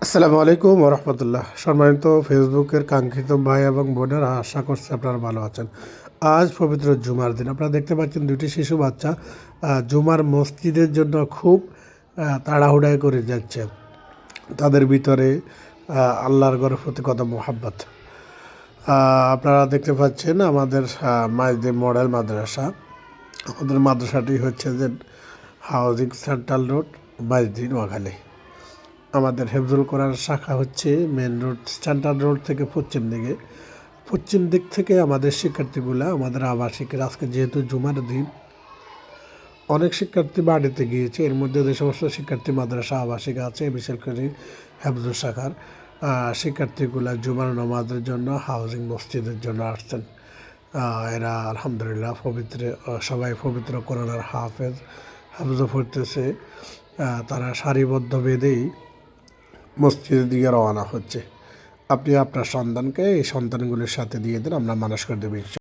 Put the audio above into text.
আসসালামু আলাইকুম রহমতুল্লাহ। সম্মানিত ফেসবুকের কাঙ্ক্ষিত ভাই এবং বোনেরা, আশা করছি আপনারা ভালো আছেন। আজ পবিত্র জুমার দিন। আপনারা দেখতে পাচ্ছেন দুটি শিশু বাচ্চা জুমার মসজিদের জন্য খুব তাড়াহুড়ায় করে যাচ্ছে। তাদের ভিতরে আল্লাহর ঘরের প্রতি কত মোহাব্বত। আপনারা দেখতে পাচ্ছেন আমাদের মাইজদি মডেল মাদ্রাসা। আমাদের মাদ্রাসাটি হচ্ছে যে housing central road, Maijdee, Noakhali. আমাদের হেফজুল কোরআন শাখা হচ্ছে মেন রোড, সেন্ট্রাল রোড থেকে পশ্চিম দিক থেকে আমাদের শিক্ষার্থীগুলা, আমাদের আবাসিকের, আজকে যেহেতু জুমার দিন অনেক শিক্ষার্থী বাড়িতে গিয়েছে। এর মধ্যে যে সমস্ত শিক্ষার্থী মাদ্রাসা আবাসিক আছে, বিশেষ করে হেফজুল শাখার শিক্ষার্থীগুলা জুমার নামাজের জন্য হাউজিং মসজিদের জন্য আসছেন। এরা আলহামদুলিল্লাহ সবাই পবিত্র কোরআনের হাফজ পড়তেছে। তারা সারিবদ্ধ বেঁধেই মসজিদের দিকে রওনা হচ্ছে। আপনি আপনার সন্তানকে এই সন্তানগুলির সাথে দিয়ে দেন, আমরা মানুষ করে দেবো।